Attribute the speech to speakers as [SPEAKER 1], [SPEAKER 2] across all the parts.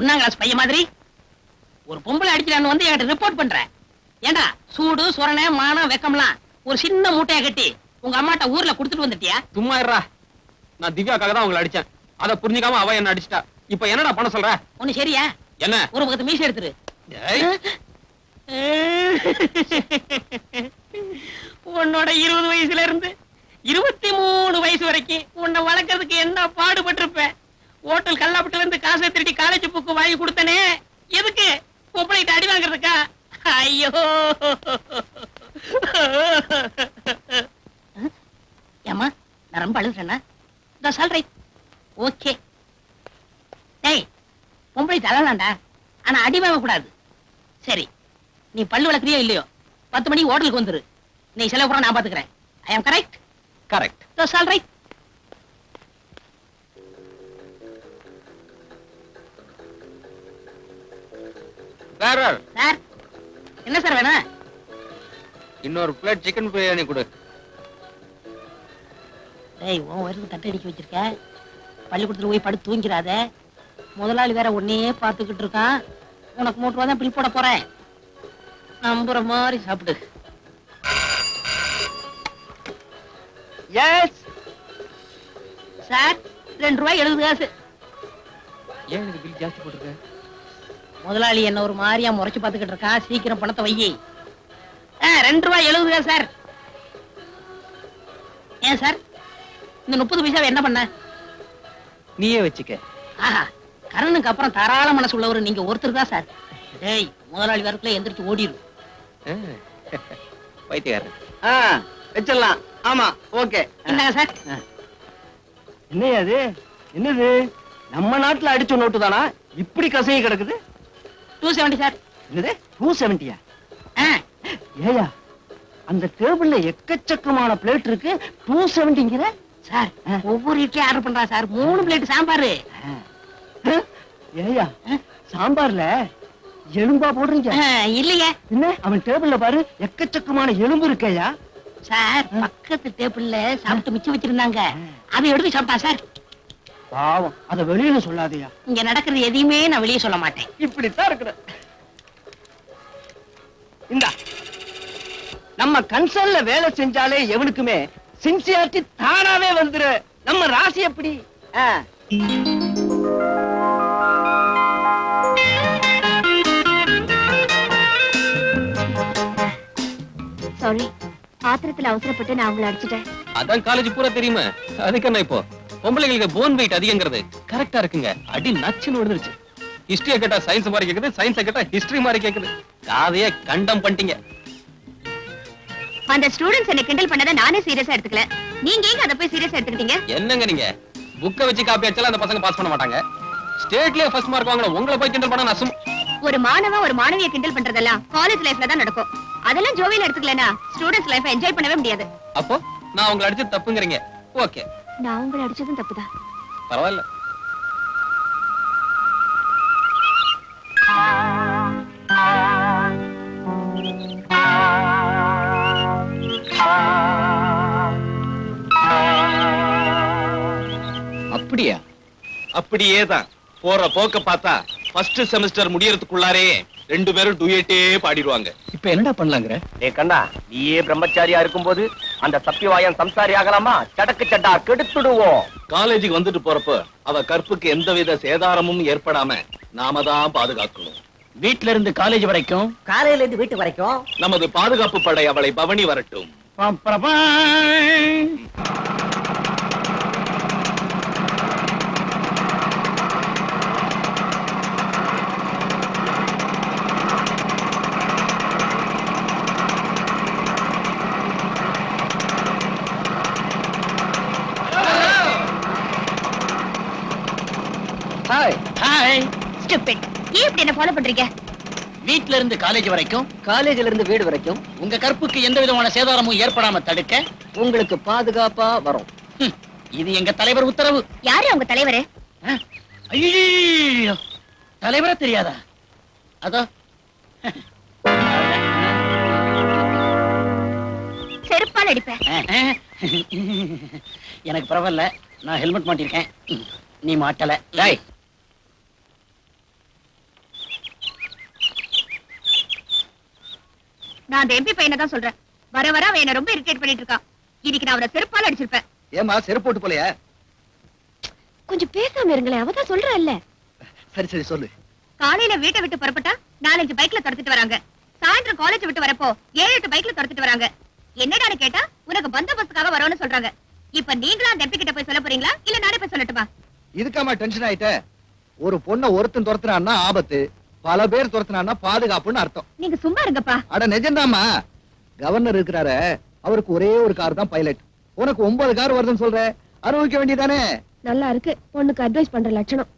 [SPEAKER 1] ஒன்னாம் கிளாஸ் பையன் மாதிரி ஒரு பொம்பளை அடிக்கிறான்னு வந்து என்கிட்ட ரிப்போர்ட் பண்ற. ஏண்டா சூடு சொரணை மானம் வெக்கம்லாம் ஒரு சின்ன மூட்டையை கட்டி உங்க அம்மாட்ட ஊர்ல குடுத்துட்டு வந்துட்டியா?
[SPEAKER 2] சும்மா இருடா. நான் திவ்யாக்காக தான் உங்களை அடிச்சேன். அதை புரிஞ்சுக்காம அவ என்ன அடிச்சிட்டா. இப்ப என்னடா பண்ண சொல்ற?
[SPEAKER 1] ஒண்ணு சரியா?
[SPEAKER 2] என்ன?
[SPEAKER 1] ஒரு பக்கத்து மீசை எடுத்துரு. உன்னோட 20 வயசுல இருந்து 23 வயசு வரைக்கும் உன்னை வளர்க்கறதுக்கு என்ன பாடுபட்டிருப்ப. ஹோட்டல் கல்லாப்பட்டுல இருந்து காசை திருடி காலேஜ் புக்கு வாங்கி கொடுத்தனே, எதுக்கு? பொம்பளைகிட்ட அடி வாங்குறதுக்கா? ஐயோ ஏமா, நான் ரொம்ப அழுதுறேன்னா சொல்றேன். ஓகே டேய், பொம்பளை தள்ளலாம்டா, ஆனா அடி வாங்க கூடாது. சரி, நீ பல்லு வளர்க்குறியோ இல்லையோ 10 மணிக்கு ஹோட்டலுக்கு வந்துரு. நீ செலவு கூட நான் பாத்துக்கிறேன். ஐ ஆம் கரெக்ட்?
[SPEAKER 2] கரெக்ட்.
[SPEAKER 1] சால் ரைட்.
[SPEAKER 2] சார்,
[SPEAKER 1] என்ன சார் வேணும்?
[SPEAKER 2] இன்னொரு பிளேட் சிக்கன் பிரியாணி கொடு.
[SPEAKER 1] டேய், உன் வயிறுக்கு தட்டை அடிக்க வச்சிருக்க. பள்ளிக்கூடத்துல போய் படுத்து தூங்கிறாத. முதலாளி வேற உன்னையே பார்த்துக்கிட்டு இருக்கான். உனக்கு 3 ரூபா தான் பில் போட போறேன். நம்புற மாதிரி சாப்பிடு.
[SPEAKER 3] எஸ்
[SPEAKER 1] சார், 2 ரூபாய் 70 காசு.
[SPEAKER 2] ஏன் எனக்கு பில் ஜாஸ்தி போட்டிருக்க?
[SPEAKER 1] முதலாளி என்ன ஒரு மாதிரியா முறைச்சு பார்த்துக்கிட்டு இருக்கான். சீக்கிரம் பணத்தை வையி. 2 ரூபாய் 70 காசு சார். ஏன் சார், இந்த 30 பைசாவை என்ன பண்ண?
[SPEAKER 2] நீயே வச்சுக்க.
[SPEAKER 1] ஆஹா, கரனுக்கு அப்புறம் தாராள மனசு உள்ளவர் நீங்க ஒருத்தர் தான் சார். டேய், முதலாளி வரக்குள்ள எந்திரிச்சு ஓடிரு.
[SPEAKER 2] வைத்தியாரன்
[SPEAKER 3] வச்சிடலாம். ஆமா, ஓகே.
[SPEAKER 1] என்னங்க சார்?
[SPEAKER 3] என்னையா அது? என்னது, நம்ம நாட்டுல அடிச்ச நோட்டு தானா இப்படி கசையை கிடக்குது?
[SPEAKER 1] 270 சார்.
[SPEAKER 3] என்னது 270? ஏயா, அந்த டேபிள்ல எக்கச்சக்கமான பிளேட் இருக்கு, 270ங்கிற?
[SPEAKER 1] சார், ஒவ்வொரு இட்லி ஆர்டர் பண்றா சார். 3 பிளேட் சாம்பார்.
[SPEAKER 3] ஏயா, சாம்பார்ல எலும்பா போடுறீங்க?
[SPEAKER 1] இல்லையே.
[SPEAKER 3] என்ன, அவன் டேபிள்ல பாரு, எக்கச்சக்கமான எலும்பு இருக்கேயா.
[SPEAKER 1] சார், பக்கத்து டேபிள்ல சாப்பிட்டு மிச்சம் வச்சிருந்தாங்க, அதை எடுத்து சாப்பிட்டா சார்.
[SPEAKER 3] பாவம், அத வெளியில சொல்லாதயா.
[SPEAKER 1] இங்க நடக்கிறது எதையுமே நான் வெளியே சொல்ல மாட்டேன்.
[SPEAKER 3] இப்படித்தான் இருக்கிற. இந்த நம்ம கன்சர்ன்ல வேலை செஞ்சாலே எவனுக்குமே சின்சியாரிட்டி தானாவே வந்துரு. நம்ம ராசி எப்படி?
[SPEAKER 4] சாரி, ஆத்திரத்துல அவசரப்பட்டு நான் அவங்களை அடிச்சிட்டேன்.
[SPEAKER 2] அதான் காலேஜ் பூரா தெரியுமா. அதுக்கு என்ன இப்போ? பொம்பளைங்களுக்கு போன் வெயிட் அதிகங்கிறது கரெக்டா இருக்குங்க. அடி நச்சுன்னு விழுந்துருச்சு. ஹிஸ்டரிய கேட்டா சயின்ஸ் மாதிரி கேக்குது, சயின்ஸ் கேட்டா ஹிஸ்டரி மாதிரி கேக்குது. காதையே கண்டம் பண்ணிட்டீங்க.
[SPEAKER 4] அந்த ஸ்டூடண்ட்ஸ் என்ன கிண்டல் பண்ணத நானே சீரியஸா எடுத்துக்கல. நீங்க ஏங்க அத போய் சீரியஸா எடுத்துக்கிட்டீங்க?
[SPEAKER 2] என்னங்க நீங்க புக்க வச்சு காப்பி அடிச்சாலும் அந்த பசங்க பாஸ் பண்ண மாட்டாங்க. ஸ்டேட்லயே ஃபர்ஸ்ட் மார்க் வாங்கணும். உங்களை போய் கிண்டல் பண்ணா நசும்.
[SPEAKER 4] ஒரு மாணவன் ஒரு மாணவியை கிண்டல் பண்றதெல்லாம் காலேஜ் லைஃப்ல தான் நடக்கும். அதெல்லாம் ஜோவியல் எடுத்துக்கலனா ஸ்டூடண்ட்ஸ் லைஃபை என்ஜாய் பண்ணவே முடியாது.
[SPEAKER 2] அப்போ நான் உங்களை அடிச்சு தப்புங்கறீங்க. ஓகே,
[SPEAKER 4] நான் உங்களை அடிச்சதும் தப்புதான்.
[SPEAKER 2] பரவாயில்ல.
[SPEAKER 3] அப்படியா?
[SPEAKER 5] அப்படியேதான். போற போக்க பார்த்தா ஃபர்ஸ்ட் செமஸ்டர் முடியறதுக்குள்ளாரே 2 பேரும் டூயட்டே பாடிடுவாங்க.
[SPEAKER 3] இப்ப என்னடா பண்ணலாங்கற?
[SPEAKER 6] டேய் கண்ணா, நீயே பிரம்மச்சாரியா இருக்கும்போது அந்த சத்தியவாயன் சம்சாரி ஆகலாமா? சடக்கு சட்டா கெடுத்துடுவோம்.
[SPEAKER 5] காலேஜுக்கு வந்துட்டு போறப்ப அவ கற்புக்கு எந்தவித சேதாரமும் ஏற்படாம நாம தான் பாதுகாக்கணும்.
[SPEAKER 3] வீட்ல இருந்து காலேஜ் வரைக்கும்,
[SPEAKER 1] காலையில இருந்து வீட்டு வரைக்கும்
[SPEAKER 5] நமது பாதுகாப்பு படை அவளை பவனி வரட்டும்.
[SPEAKER 3] Hi
[SPEAKER 1] hi.
[SPEAKER 4] ஸ்டூபிட். ஏன் இப்படி என்ன ஃபாலோ பண்றீங்க?
[SPEAKER 1] வீட்ல இருந்து காலேஜ் வரைக்கும்,
[SPEAKER 3] காலேஜ்ல இருந்து வீடு வரைக்கும்
[SPEAKER 1] உங்க கற்புக்கு எந்த விதமான சேதாரமும் ஏற்படாம தடுக்க
[SPEAKER 3] உங்களுக்கு பாதுகாப்பா வரும்.
[SPEAKER 1] இது எங்க தலைவர் உத்தரவு.
[SPEAKER 4] யாரு உங்க தலைவரே?
[SPEAKER 1] ஐயோ, தலைவரே தெரியாதா? அதோ
[SPEAKER 4] செருப்பால் அடிப்பேன்.
[SPEAKER 1] எனக்கு பரவாயில்ல, நான் ஹெல்மெட் மாட்டிருக்கேன், நீ மாட்டல. டேய்,
[SPEAKER 4] நான் அந்த எம்பி பையனை தான் சொல்றேன். வர வர அவன் என்ன ரொம்ப இரிட்டேட் பண்ணிட்டு இருக்கான். இன்னைக்கு நான் அவனை செருப்பால அடிச்சிருப்பேன்.
[SPEAKER 3] ஏமா செருப்பு போட்டு போலையா?
[SPEAKER 4] கொஞ்சம் பேசாம இருங்களேன், அவதான் சொல்றேன்ல.
[SPEAKER 3] சரி சரி சொல்லு.
[SPEAKER 4] காலையில வீட்டை விட்டு புறப்பட்டா 4-5 பைக்ல துரத்திட்டு வராங்க. சாயந்தரம் காலேஜ் விட்டு வரப்போ 7-8 பைக்ல துரத்திட்டு வராங்க. என்னடான்னு கேட்டா உனக்கு பந்தோபஸ்துக்காக வரோன்னு சொல்றாங்க. இப்ப நீங்களா அந்த எம்பி கிட்ட போய் சொல்ல போறீங்களா இல்ல நானே போய் சொல்லட்டுமா?
[SPEAKER 3] இதுக்காம டென்ஷன் ஆயிட்ட? ஒரு பொண்ணை ஒருத்தன் துரத்துனான்னா ஆபத்து, பல பேர் துரத்துனான்னா பாதுகாப்புன்னு அர்த்தம்.
[SPEAKER 4] நீங்க சும்மா இருங்கப்பா.
[SPEAKER 3] அட நிஜம்தாம்மா. கவர்னர் இருக்கிறாரு, அவருக்கு ஒரே ஒரு கார் தான் பைலட். உனக்கு 9 கார் வருதுன்னு சொல்ற, அனுபவிக்க வேண்டியதானே?
[SPEAKER 7] நல்லா இருக்கு. பொண்ணுக்கு அட்வைஸ் பண்ற லட்சணம்.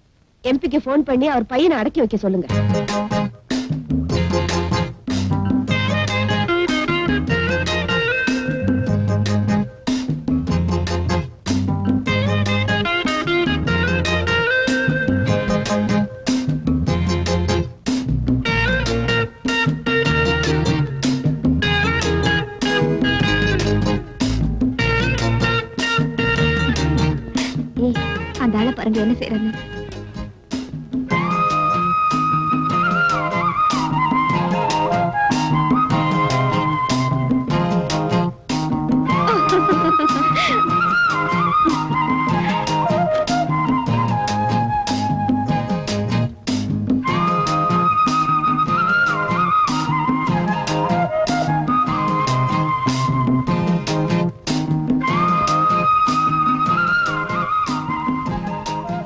[SPEAKER 7] எம்பிக்கு போன் பண்ணி அவர் பையனை அடக்கி வைக்க சொல்லுங்க.
[SPEAKER 4] அந்த ஆளை பாருங்க என்ன செய்யறது.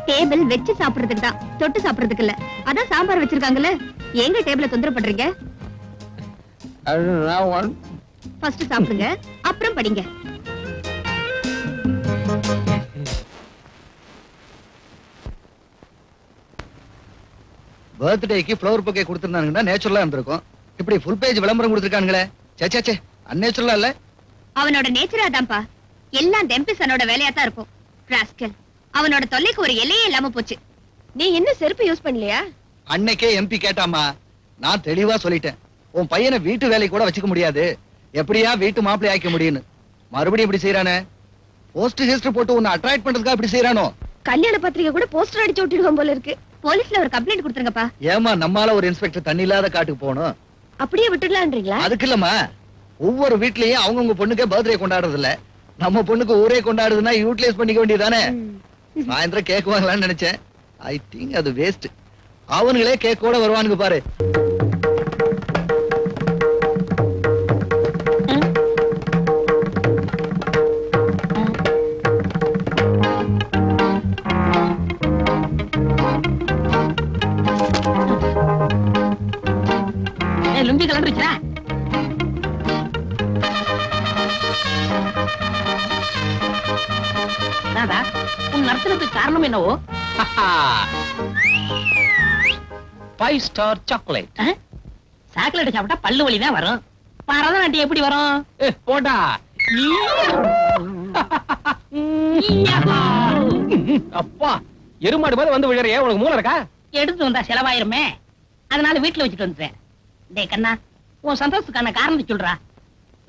[SPEAKER 4] டேபிள் வெச்சு சாப்பிடுறதுக்கு தான், தொட்டு சாப்பிடுறதுக்கு இல்ல. அதான் சாம்பார் வச்சிருக்காங்கல்ல. எங்க டேபிள தொந்தரவு பண்றீங்க? ஃபர்ஸ்ட் சாப்பிடுங்க, அப்புறம் படிங்க.
[SPEAKER 3] பர்த்டேக்கு ஃப்ளவர் பொக்கே கொடுத்திருந்தாங்கன்னா நேச்சுரலா இருந்திருக்கும். இப்படி ஃபுல் பேஜ் விளம்பரம் கொடுத்திருக்கானுங்களே, சே சே அன்நேச்சுரலா இல்ல.
[SPEAKER 4] அவனோட நேச்சரா தான்ப்பா. எல்லாம் டெம்பிசனோட வேலையா தான் இருக்கும். ராஸ்கல், அவனோட தொல்லைக்கு ஒரு எல்லையே இல்லாம போச்சு.
[SPEAKER 7] நீ என்ன செருப்பு யூஸ் பண்ணலையா?
[SPEAKER 3] அன்னைக்கே எம்பி கேட்டாமா, நான் தெளிவா சொல்லிட்டேன். உன் பையனை வீட்டு வேலை கூட வச்சுக்க முடியாது, எப்படியா வீட்டு மாப்பிள்ளை ஆக்க முடியும்னு. மறுபடியும் இப்படி செய்யறானே. போஸ்ட் ஹிஸ்டரி போட்டு உன்னை அட்ராக்ட் பண்றதுக்கா இப்படி செய்யறானோ?
[SPEAKER 7] கல்யாண பத்திரிகை கூட போஸ்டர் அடிச்சு விட்டுடுவோம் போல இருக்கு.
[SPEAKER 4] போலீஸ்ல ஒரு கம்ப்ளைண்ட் கொடுத்துருங்கப்பா.
[SPEAKER 3] ஏமா நம்மால ஒரு இன்ஸ்பெக்டர் தண்ணி இல்லாத காட்டுக்கு போகணும்?
[SPEAKER 7] அப்படியே விட்டுடலான்றீங்களா?
[SPEAKER 3] அதுக்கு இல்லம்மா, ஒவ்வொரு வீட்லயும் அவங்கவுங்க பொண்ணுக்கே பர்த்டே கொண்டாடுறது இல்ல, நம்ம பொண்ணுக்கு ஊரே கொண்டாடுதுன்னா யூட்டிலைஸ் பண்ணிக்க வேண்டியதானே. சாயந்தரம் கேக் வாங்கலாம்னு நினைச்சேன். ஐ திங்க் அது வேஸ்ட். அவனுங்களே கேக்கோட வருவானுங்க பாரு.
[SPEAKER 1] லுங்கி கலந்துருச்சா? ராதா, உன் நர்த்தனத்துக்கு காரணம் என்னவோ?
[SPEAKER 2] 5 ஸ்டார் சாக்லேட்.
[SPEAKER 1] சாக்லேட் சாப்பிட்டா பல்லு வலி தான் வரும். பரதநாட்டியம் எப்படி வரும்?
[SPEAKER 2] போடா. அப்பா, எருமாடு மாதிரி வந்து விழறியே, உனக்கு மூளை இருக்கா?
[SPEAKER 1] எடுத்து வந்தா செலவாயிருமே, அதனால வீட்டுல வச்சுட்டு வந்துட்டேன். டேய் கண்ணா, உன் சந்தோஷத்துக்கான காரணத்தை சொல்றா.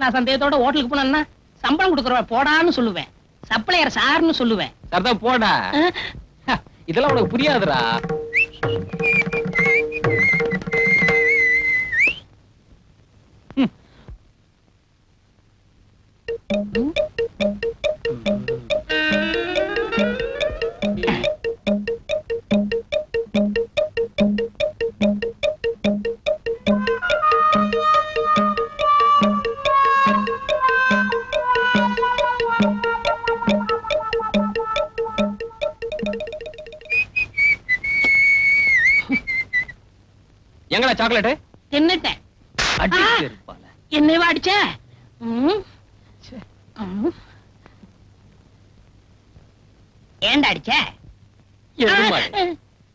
[SPEAKER 1] நான் சந்தேகத்தோட ஹோட்டலுக்கு போனேன்னா சம்பளம் கொடுக்கறவ போடான்னு சொல்லுவேன், சப்ளையர் சார்னு சொல்லுவேன்.
[SPEAKER 2] சரிதான், போடா. இதெல்லாம் உனக்கு புரியாதுடா. எங்கடா சாக்லேட்?
[SPEAKER 1] தின்னுட்டேன். என்னைவா அடிச்ச? ஏன்டா அடிச்ச?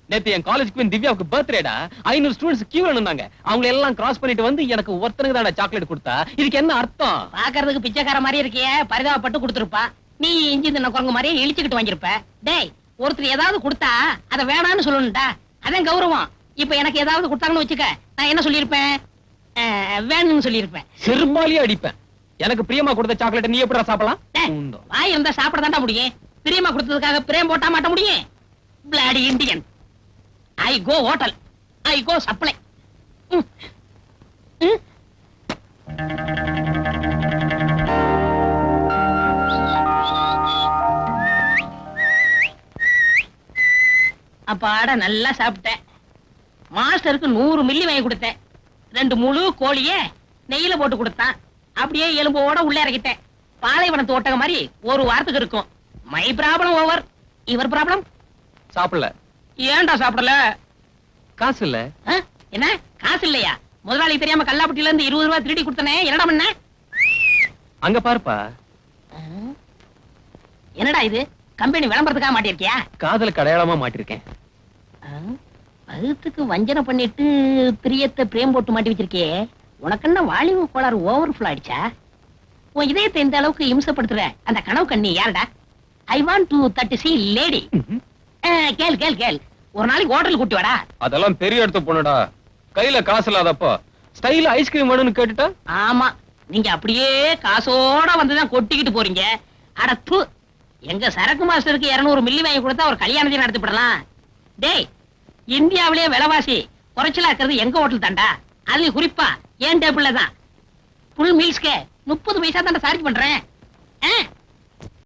[SPEAKER 2] நேத்து என் காலேஜ் குயின் திவ்யாவுக்கு பர்த்டேடா. 500 ஸ்டூடண்ட்ஸ் கியூல நின்னாங்க. அவங்க எல்லாம் கிராஸ் பண்ணிட்டு வந்து எனக்கு ஒருத்தனுக்கு தான் சாக்லேட் கொடுத்தா. இதுக்கு என்ன அர்த்தம்?
[SPEAKER 1] பாக்குறதுக்கு பிச்சைக்கார மாதிரி இருக்கியே, பரிதாபப்பட்டு கொடுத்துருப்பா. நீ இஞ்சி தின்ன குரங்கு மாதிரியே இழிச்சுக்கிட்டு வாங்கிருப்ப. டேய், ஒருத்தர் ஏதாவது கொடுத்தா அத வேணான்னு சொல்லணும்டா, அதான் கௌரவம். இப்ப எனக்கு ஏதாவது கொடுத்தாங்கன்னு வச்சுக்க, நான் என்ன சொல்லிருப்பேன்? வேணும்னு சொல்லிருப்பேன்.
[SPEAKER 2] செருப்பாலியே அடிப்பேன். எனக்கு பிரியமா கொடுத்த சாக்லேட் நீ எப்படிடா சாப்பிடலாம்?
[SPEAKER 1] வாய் இருந்தா சாப்பிடதான்டா முடியும். பிரியமா கொடுத்ததுக்காக பிரேம் போட்டா மாட்ட முடியும்? Bloody Indian. I go hotel, I go supply. அப்பாட நல்லா சாப்பிட்டேன். மாஸ்டருக்கு 100 மில்லி வாங்கி கொடுத்தேன். 2 முழு கோழிய நெய்யில போட்டு கொடுத்தான். அப்படியே எலும்போட உள்ள இறக்கிட்டேன். பாலைவனத்து ஒட்டக மாதிரி ஒரு வாரத்துக்கு இருக்கும். My problem over. இவர் ப்ராப்ளம்?
[SPEAKER 2] சாப்பிடல.
[SPEAKER 1] ஏன்டா சாப்பிடல?
[SPEAKER 2] காசு இல்ல.
[SPEAKER 1] ஆ? என்ன காசு இல்லையா? முதலாளி தெரியாம கல்லாப்பட்டியில இருந்து 20 ரூபாய் திருடி கொடுத்தனே, என்னடா பண்ண?
[SPEAKER 2] அங்க பாருப்பா.
[SPEAKER 1] என்னடா இது, கம்பெனி விளம்பரத்துக்காக மாட்டிருக்கியா?
[SPEAKER 2] காதலுக்கு அடையாளமா மாட்டிருக்கேன்.
[SPEAKER 1] பகுத்துக்கு வஞ்சனை பண்ணிட்டு பிரியத்தை பிரேம் போட்டு மாட்டி வச்சிருக்கியே, உனக்கு என்ன வாலிப கோளாறு ஓவர்ஃபுல் ஆயிடுச்சா? உன் இதயத்தை இந்த அளவுக்கு இம்சப்படுத்துற அந்த கனவு கண்ணி யாருடா? I want to that C lady. கேள் கேள் கேள், ஒரு நாளைக்கு ஹோட்டல் கூட்டி வாடா.
[SPEAKER 2] அதெல்லாம் பெரிய இடத்து பொண்ணுடா. கையில காசு இல்லாதப்போ ஸ்டைல ஐஸ்கிரீம் வேணும்னு கேட்டுட்டா?
[SPEAKER 1] ஆமா, நீங்க அப்படியே காசோட வந்துதான் கொட்டிக்கிட்டு போறீங்க. அடத்து, எங்க சரக்கு மாஸ்டருக்கு 200 மில்லி வாங்கி கொடுத்தா ஒரு கல்யாணத்தையும் நடத்திவிடலாம். டேய், இந்தியாவிலேயே விலைவாசி குறைச்சலா இருக்கிறது எங்க ஹோட்டல் தாண்டா. அது குறிப்பா ஏன் டேபிள்ல தான். ஃபுல் மீல்ஸ்க்கு 30 பைசா தாண்டா சார்ஜ் பண்றேன்.